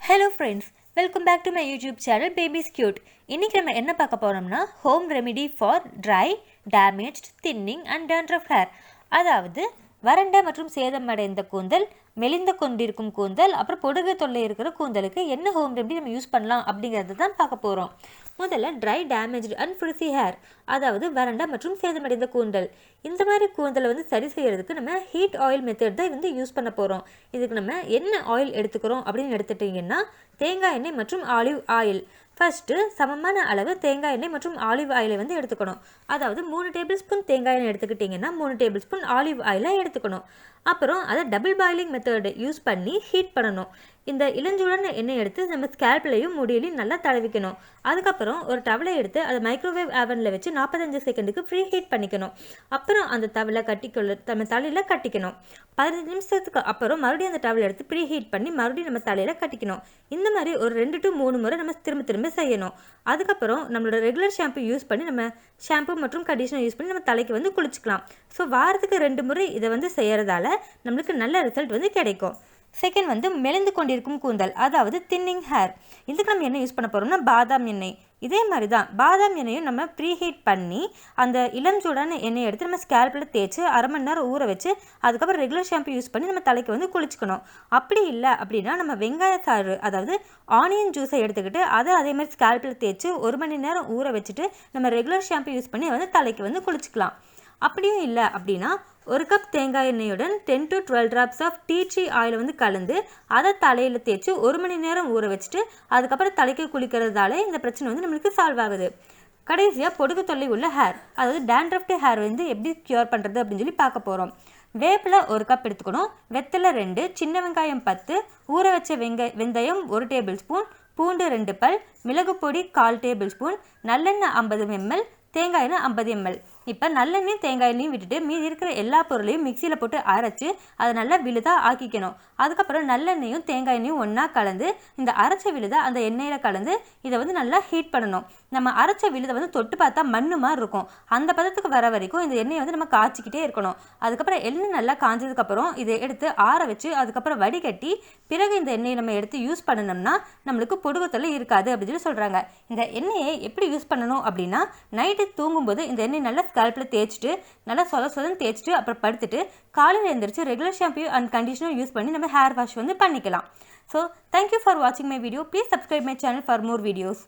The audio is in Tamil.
Hello friends, welcome back to my YouTube channel Baby's Cute. இன்னைக்கு நம்ம என்ன பார்க்க போறோம்னா home remedy for dry, damaged, thinning and dandruff hair. அதாவது வறண்ட மற்றும் சேதமடைந்த கூந்தல், மெலிந்த கொண்டிருக்கும் கூந்தல், அப்புறம் பொடுகு தொல்லை இருக்கிற கூந்தலுக்கு என்ன ஹோம் ரெமெடி நம்ம யூஸ் பண்ணலாம் அப்படிங்கறத தான் பார்க்க போறோம். முதல்ல dry, damaged and frizzy hair, அதாவது வறண்ட மற்றும் சேதமடைந்த கூந்தல். இந்த மாதிரி கூந்தலை வந்து சரி செய்யறதுக்கு நம்ம ஹீட் ஆயில் மெத்தட் தான் யூஸ் பண்ண போறோம். இதுக்கு நம்ம என்ன ஆயில் எடுத்துக்கிறோம் அப்படின்னு எடுத்துட்டீங்கன்னா தேங்காய் எண்ணெய் மற்றும் ஆலிவ் ஆயில். ஃபர்ஸ்ட் சமமான அளவு தேங்காய் எண்ணெய் மற்றும் ஆலிவ் ஆயிலை வந்து எடுத்துக்கணும். அதாவது 3 டேபிள் ஸ்பூன் தேங்காய் எண்ணெய் எடுத்துக்கிட்டிங்கன்னா 3 டேபிள் ஸ்பூன் ஆலிவ் ஆயிலை எடுத்துக்கணும். அப்புறம் அதை டபுள் பாயிலிங் மெத்தட் யூஸ் பண்ணி ஹீட் பண்ணணும். இந்த இளஞ்சூடான எண்ணெய் எடுத்து நம்ம ஸ்கேல்ப்லையும் முடியலையும் நல்லா தடவிக்கணும். அதுக்கப்புறம் ஒரு டவலை எடுத்து அதை மைக்ரோவேவ் அவனில் வச்சு 45 செகண்டுக்கு ஃப்ரீ ஹீட் பண்ணிக்கணும். அப்புறம் அந்த டவலை நம்ம தலையில் கட்டிக்கணும். 15 நிமிஷத்துக்கு அப்புறம் மறுபடியும் அந்த டவலை எடுத்து ப்ரீ ஹீட் பண்ணி மறுபடியும் நம்ம தலையில் கட்டிக்கணும். இந்த மாதிரி ஒரு 2 to 3 முறை நம்ம திரும்ப செய்யணும். அதுக்கப்புறம் நம்மளோட ரெகுலர் ஷாம்பு யூஸ் பண்ணி நம்ம ஷாம்பு மற்றும் கண்டிஷனர் யூஸ் பண்ணி நம்ம தலைக்கு வந்து குளிச்சுக்கலாம். ஸோ வாரத்துக்கு 2 முறை இதை வந்து செய்யறதால நம்மளுக்கு நல்ல ரிசல்ட் வந்து கிடைக்கும். செகண்ட் வந்து மெலிந்து கொண்டிருக்கும் கூந்தல், அதாவது தின்னிங் ஹேர். இதுக்கு நம்ம என்ன யூஸ் பண்ண போகிறோம்னா பாதாம் எண்ணெய். இதே மாதிரி தான் பாதாம் எண்ணெயும் நம்ம ப்ரீ ஹீட் பண்ணி அந்த இளம் சூடான எண்ணெயை எடுத்து நம்ம ஸ்கேல்பில் தேய்ச்சி அரை மணி நேரம் ஊற வச்சு அதுக்கப்புறம் ரெகுலர் ஷாம்பு யூஸ் பண்ணி நம்ம தலைக்கு வந்து குளிச்சுக்கணும். அப்படி இல்லை அப்படின்னா நம்ம வெங்காய சாறு, அதாவது ஆனியன் ஜூஸை எடுத்துக்கிட்டு அதை அதே மாதிரி ஸ்கேல்பில் தேய்ச்சி 1 மணி நேரம் ஊற வச்சுட்டு நம்ம ரெகுலர் ஷாம்பு யூஸ் பண்ணி வந்து தலைக்கு வந்து குளிச்சுக்கலாம். அப்படியும் இல்லை அப்படின்னா 1 கப் தேங்காய் எண்ணெயுடன் 10 to 12 drops of tea tree oil வந்து கலந்து அதை தலையில் தேய்ச்சி 1 மணி நேரம் ஊற வச்சுட்டு அதுக்கப்புறம் தலைக்கு குளிக்கிறதால இந்த பிரச்சனை வந்து நம்மளுக்கு சால்வ் ஆகுது. கடைசியாக பொடுகு தொல்லை உள்ள ஹேர், அதாவது dandruffed ஹேர் வந்து எப்படி க்யூர் பண்ணுறது அப்படின்னு சொல்லி பார்க்க போகிறோம். வேப்பிலை 1 கப் எடுத்துக்கணும், வெத்தலை 2, சின்ன வெங்காயம் 10, ஊற வச்ச வெந்தயம் 1 டேபிள் ஸ்பூன், பூண்டு 2 பல், மிளகு பொடி 1/4 டேபிள் ஸ்பூன், நல்லெண்ணெய் 50 ml, தேங்காய் எண்ணெய் 50 ml. இப்போ நல்லெண்ணெயும் தேங்காய் எண்ணெயும் விட்டுட்டு மீதி இருக்கிற எல்லா பொருளையும் மிக்சியில் போட்டு அரைச்சி அதை நல்லா விழுதாக ஆக்கிக்கணும். அதுக்கப்புறம் நல்லெண்ணெயும் தேங்காய் எண்ணெயும் ஒன்றா கலந்து இந்த அரைச்ச விழுதை அந்த எண்ணெயில் கலந்து இதை வந்து நல்லா ஹீட் பண்ணணும். நம்ம அரைச்ச விழுதை வந்து தொட்டு பார்த்தா மண்ணு மாதிரி இருக்கும். அந்த பதத்துக்கு வர வரைக்கும் இந்த எண்ணெயை வந்து நம்ம காய்ச்சிக்கிட்டே இருக்கணும். அதுக்கப்புறம் எண்ணெய் நல்லா காய்ஞ்சதுக்கப்புறம் இதை எடுத்து ஆற வச்சு அதுக்கப்புறம் வடிகட்டி பிறகு இந்த எண்ணெயை நம்ம எடுத்து யூஸ் பண்ணணும்னா நம்மளுக்கு பொடுகு தொல்லை இருக்காது அப்படின்னு சொல்லி சொல்கிறாங்க. இந்த எண்ணெயை எப்படி யூஸ் பண்ணணும் அப்படின்னா நைட்டு தூங்கும்போது இந்த எண்ணெய் நல்லா ஸ்கேல்பில் தேய்ச்சிட்டு நல்லா சொதன்னு தேய்ச்சிட்டு அப்புறம் படுத்துட்டு காலையில் எழுந்திரிச்சு regular shampoo and conditioner use பண்ணி நம்ம ஹேர் வாஷ் வந்து பண்ணிக்கலாம். ஸோ தேங்க்யூ ஃபார் வாட்சிங் my video. Please subscribe my channel for more videos.